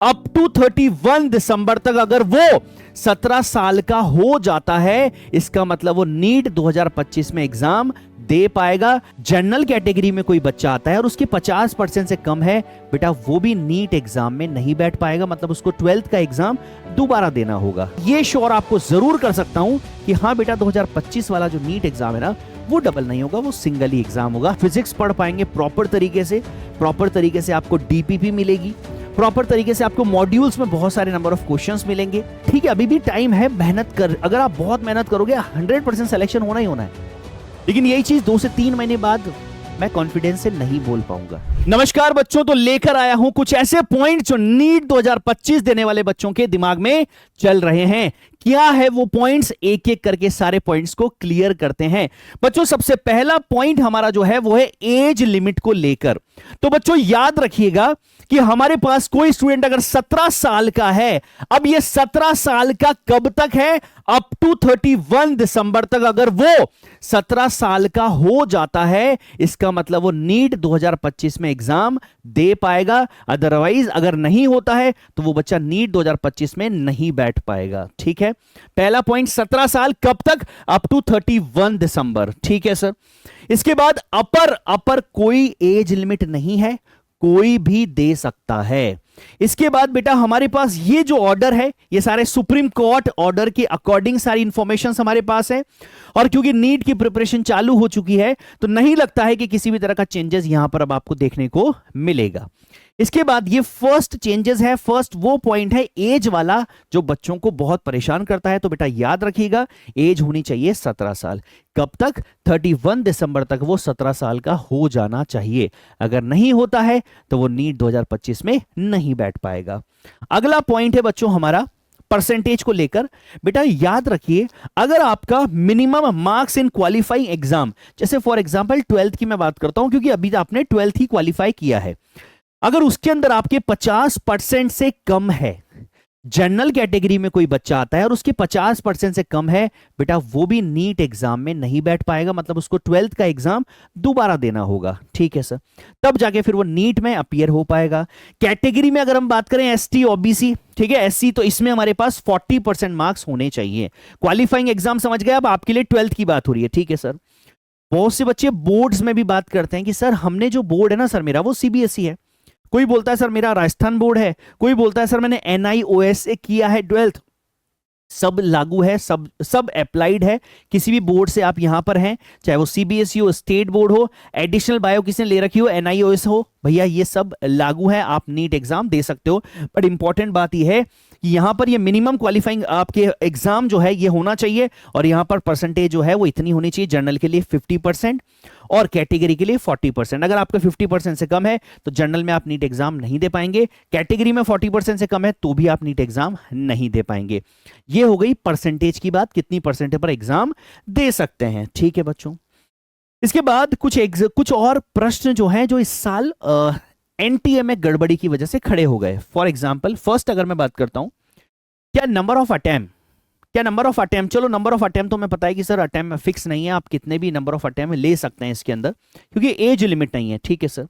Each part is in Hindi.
अप टू 31 दिसंबर तक अगर वो 17 साल का हो जाता है, इसका मतलब वो नीट 2025 में एग्जाम दे पाएगा। जनरल कैटेगरी में कोई बच्चा आता है और उसके 50% से कम है, बेटा वो भी नीट एग्जाम में नहीं बैठ पाएगा, मतलब उसको 12th का एग्जाम दोबारा देना होगा। ये श्योर आपको जरूर कर सकता हूं कि हाँ बेटा 2025 वाला जो नीट एग्जाम है ना, वो डबल नहीं होगा, वो सिंगल ही एग्जाम होगा। फिजिक्स पढ़ पाएंगे प्रॉपर तरीके से आपको डीपीपी मिलेगी, प्रॉपर तरीके से आपको मॉड्यूल्स में बहुत सारे नंबर ऑफ क्वेश्चंस मिलेंगे। ठीक है, अभी भी टाइम है, मेहनत कर, अगर आप बहुत मेहनत करोगे 100% सिलेक्शन होना ही होना है। लेकिन यही चीज 2 से 3 महीने बाद मैं कॉन्फिडेंस से नहीं बोल पाऊंगा। नमस्कार बच्चों, तो लेकर आया हूं कुछ ऐसे पॉइंट जो नीट 2025 देने वाले बच्चों के दिमाग में चल रहे हैं। क्या है वो पॉइंट्स, एक एक करके सारे पॉइंट्स को क्लियर करते हैं। बच्चों सबसे पहला पॉइंट हमारा जो है वो है एज लिमिट को लेकर। तो बच्चों याद रखिएगा कि हमारे पास कोई स्टूडेंट अगर 17 साल का है, अब ये 17 साल का कब तक है, अप टू 31 दिसंबर तक अगर वो 17 साल का हो जाता है, इसका मतलब वो नीट 2025 में एग्जाम दे पाएगा। अदरवाइज अगर नहीं होता है तो वो बच्चा नीट 2025 में नहीं बैठ पाएगा। ठीक है, पहला पॉइंट 17 साल कब तक, अप टू 31 दिसंबर। ठीक है सर। इसके बाद अपर कोई एज लिमिट नहीं है, कोई भी दे सकता है। इसके बाद बेटा हमारे पास ये जो ऑर्डर है, ये सारे सुप्रीम कोर्ट ऑर्डर के अकॉर्डिंग सारी इंफॉर्मेशन हमारे पास है, और क्योंकि नीट की प्रिपरेशन चालू हो चुकी है तो नहीं लगता है कि किसी भी तरह का चेंजेस यहां पर अब आपको देखने को मिलेगा। इसके बाद ये फर्स्ट चेंजेस है, फर्स्ट वो पॉइंट है एज वाला जो बच्चों को बहुत परेशान करता है। तो बेटा याद रखिएगा, एज होनी चाहिए 17 साल। कब तक, 31 दिसंबर तक वो 17 साल का हो जाना चाहिए। अगर नहीं होता है तो वो नीट 2025 में नहीं बैठ पाएगा। अगला पॉइंट है बच्चों हमारा परसेंटेज को लेकर। बेटा याद रखिए, अगर आपका minimum marks in qualifying exam, जैसे फॉर एग्जांपल 12th की मैं बात करता हूं क्योंकि अभी आपने 12th ही क्वालिफाई किया है, अगर उसके अंदर आपके 50% से कम है, जनरल कैटेगरी में कोई बच्चा आता है और उसके 50% से कम है, बेटा वो भी नीट एग्जाम में नहीं बैठ पाएगा, मतलब उसको 12th का एग्जाम दोबारा देना होगा। ठीक है सर, तब जाके फिर वो नीट में अपीयर हो पाएगा। कैटेगरी में अगर हम बात करें एसटी ओबीसी, ठीक है एससी, तो इसमें हमारे पास 40% मार्क्स होने चाहिए। क्वालिफाइंग एग्जाम समझ गए, अब आपके लिए 12th की बात हो रही है। ठीक है सर। बहुत से बच्चे बोर्ड्स में भी बात करते हैं कि सर हमने जो बोर्ड है ना सर मेरा वो सीबीएसई है, कोई बोलता है सर मेरा राजस्थान बोर्ड है, कोई बोलता है सर मैंने एनआईओएस से किया है 12th। सब लागू है, सब अप्लाइड है, किसी भी बोर्ड से आप यहां पर हैं, चाहे वो सीबीएसई हो, स्टेट बोर्ड हो, एडिशनल बायो किसी ने ले रखी हो, एनआईओएस हो, भैया ये सब लागू है, आप नीट एग्जाम दे सकते हो। बट इंपॉर्टेंट बात यह है कि यहां पर ये मिनिमम क्वालिफाइंग आपके एग्जाम जो है ये होना चाहिए, और यहां पर परसेंटेज जो है वो इतनी होनी चाहिए, जनरल के लिए 50% और कैटेगरी के लिए 40%। अगर आपका 50% से कम है तो जनरल में आप नीट एग्जाम नहीं दे पाएंगे, कैटेगरी में 40% से कम है तो भी आप नीट एग्जाम नहीं दे पाएंगे। ये हो गई परसेंटेज की बात, कितनी परसेंटेज पर एग्जाम दे सकते हैं। ठीक है बच्चों, इसके बाद कुछ और प्रश्न जो हैं जो इस साल एनटीए में गड़बड़ी की वजह से खड़े हो गए। फॉर एग्जाम्पल फर्स्ट अगर मैं बात करता हूं, क्या नंबर ऑफ अटेम्प्ट, चलो नंबर ऑफ अटेम्प्ट तो हमें पता है कि सर अटेम्प्ट फिक्स नहीं है, आप कितने भी नंबर ऑफ अटेम्प्ट ले सकते हैं इसके अंदर, क्योंकि एज लिमिट नहीं है। ठीक है सर।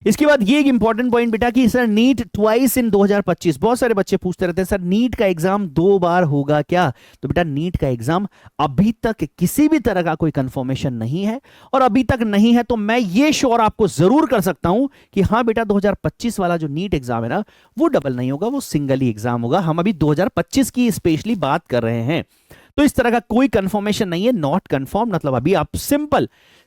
इसके बाद ये एक इंपॉर्टेंट पॉइंट बेटा कि सर नीट ट्वाइस इन 2025, बहुत सारे बच्चे पूछते रहते हैं सर नीट का एग्जाम 2 बार होगा क्या। तो बेटा नीट का एग्जाम अभी तक किसी भी तरह का कोई कंफर्मेशन नहीं है, और अभी तक नहीं है तो मैं ये श्योर आपको जरूर कर सकता हूं कि हाँ बेटा 2025 वाला जो नीट एग्जाम है ना वो डबल नहीं होगा, वो सिंगल ही एग्जाम होगा। हम अभी 2025 की स्पेशली बात कर रहे हैं, तो इस तरह का कोई कंफर्मेशन नहीं है, नॉट कंफर्म, मतलब अभी आप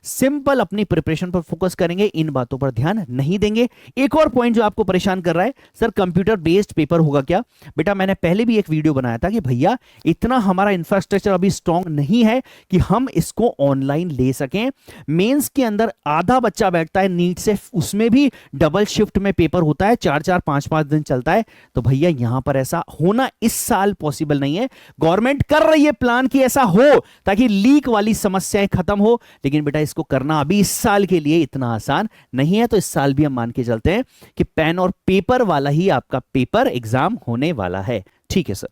सिंपल अपनी प्रिपरेशन पर फोकस करेंगे, इन बातों पर ध्यान नहीं देंगे। एक और पॉइंट जो आपको परेशान कर रहा है, सर कंप्यूटर बेस्ड पेपर होगा क्या। बेटा मैंने पहले भी एक वीडियो बनाया था कि भैया इतना हमारा इंफ्रास्ट्रक्चर अभी स्ट्रांग नहीं है कि हम इसको ऑनलाइन ले सकें। मेंस के अंदर आधा बच्चा बैठता है नीट से, उसमें भी डबल शिफ्ट में पेपर होता है, 4-4 5-5 दिन चलता है। तो भैया यहां पर ऐसा होना इस साल पॉसिबल नहीं है। गवर्नमेंट कर रही है प्लान कि ऐसा हो ताकि लीक वाली समस्याएं खत्म हो, लेकिन बेटा इसको करना अभी इस साल के लिए इतना आसान नहीं है। तो इस साल भी हम मान के चलते हैं कि पेन और पेपर वाला ही आपका पेपर एग्जाम होने वाला है। ठीक है सर।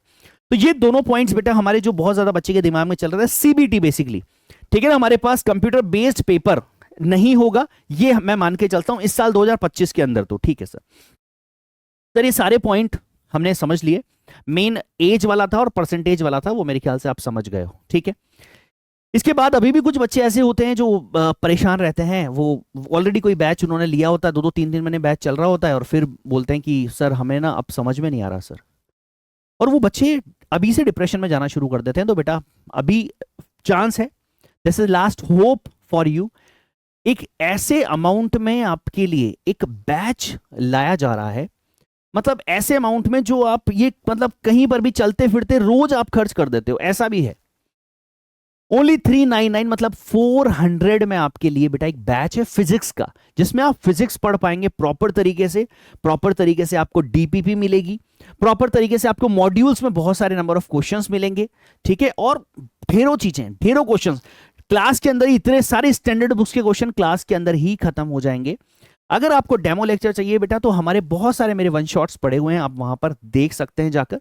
तो ये दोनों पॉइंट्स बेटा हमारे जो बहुत ज्यादा बच्चे के दिमाग में चल रहा है, सीबीटी बेसिकली, ठीक है ना, हमारे पास कंप्यूटर बेस्ड पेपर नहीं होगा, ये मैं मान के चलता हूं इस साल 2025 के अंदर। तो ठीक है सर। सर ये सारे पॉइंट हमने समझ लिए, मेन एज वाला था और परसेंटेज वाला था, वो मेरे ख्याल से आप समझ गए हो, ठीक है। इसके बाद अभी भी कुछ बच्चे ऐसे होते हैं जो परेशान रहते हैं, वो ऑलरेडी कोई बैच उन्होंने लिया होता है, 2-2 3 दिन मैंने बैच चल रहा होता है, और फिर बोलते हैं कि सर हमें ना अब समझ में नहीं आ रहा सर, और वो बच्चे अभी से डिप्रेशन में जाना शुरू कर देते हैं। तो बेटा अभी चांस है, this is last hope for you. एक ऐसे अमाउंट में आपके लिए एक बैच लाया जा रहा है, मतलब ऐसे अमाउंट में जो आप ये मतलब कहीं पर भी चलते फिरते रोज आप खर्च कर देते हो, ऐसा भी है। ओनली 399 मतलब 400 में आपके लिए बेटा एक बैच है फिजिक्स का, जिसमें आप फिजिक्स पढ़ पाएंगे प्रॉपर तरीके से। प्रॉपर तरीके से आपको डीपीपी मिलेगी, प्रॉपर तरीके से आपको मॉड्यूल्स में बहुत सारे नंबर ऑफ क्वेश्चंस मिलेंगे, ठीक है, और ढेरों चीजें, ढेरों क्वेश्चंस क्लास के अंदर ही, इतने सारे स्टैंडर्ड बुक्स के क्वेश्चन क्लास के अंदर ही खत्म हो जाएंगे। अगर आपको डेमो लेक्चर चाहिए बेटा तो हमारे बहुत सारे मेरे वन शॉट्स पड़े हुए हैं, आप वहां पर देख सकते हैं जाकर,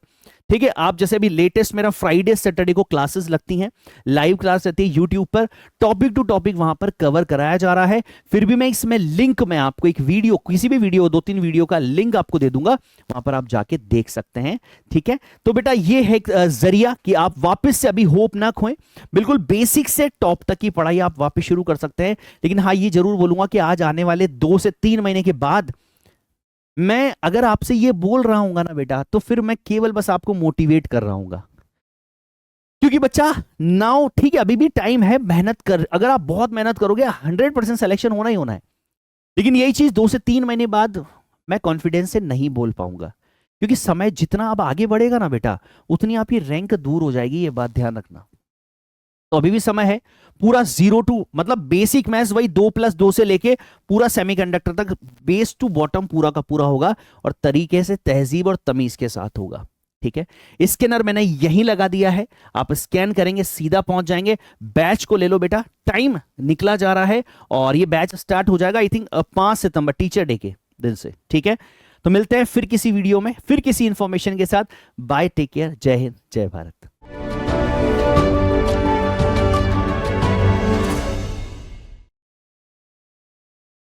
ठीक है। आप जैसे भी लेटेस्ट मेरा फ्राइडे सैटरडे को क्लासेस लगती हैं, लाइव क्लास रहती है यूट्यूब पर, टॉपिक टू टॉपिक वहां पर कवर कराया जा रहा है। फिर भी मैं इसमें लिंक में आपको एक वीडियो, किसी भी वीडियो, 2-3 वीडियो का लिंक आपको दे दूंगा, वहां पर आप जाके देख सकते हैं, ठीक है। तो बेटा ये है एक जरिया कि आप वापस से अभी होप ना खोएं, बिल्कुल बेसिक से टॉप तक की पढ़ाई आप वापस शुरू कर सकते हैं। लेकिन हाँ ये जरूर बोलूंगा कि आज आने वाले 2 से 3 महीने के बाद मैं अगर आपसे ये बोल रहा हूंगा ना बेटा, तो फिर मैं केवल बस आपको मोटिवेट कर रहा हूंगा, क्योंकि बच्चा नाउ ठीक है अभी भी टाइम है, मेहनत कर, अगर आप बहुत मेहनत करोगे 100% सिलेक्शन होना ही होना है। लेकिन यही चीज 2 से 3 महीने बाद मैं कॉन्फिडेंस से नहीं बोल पाऊंगा, क्योंकि समय जितना अब आगे बढ़ेगा ना बेटा, उतनी आपकी रैंक दूर हो जाएगी, ये बात ध्यान रखना। तो अभी भी समय है, पूरा 0 टू मतलब बेसिक मैथ्स वही 2+2 से लेके पूरा सेमीकंडक्टर तक बेस टू बॉटम पूरा का पूरा होगा, और तरीके से तहजीब और तमीज के साथ होगा, ठीक है। स्कैनर मैंने यहीं लगा दिया है, आप स्कैन करेंगे सीधा पहुंच जाएंगे। बैच को ले लो बेटा, टाइम निकला जा रहा है, और ये बैच स्टार्ट हो जाएगा I think 5 September teacher day के दिन से, ठीक है। तो मिलते हैं फिर किसी वीडियो में, फिर किसी इंफॉर्मेशन के साथ। बाय, टेक केयर, जय हिंद, जय भारत।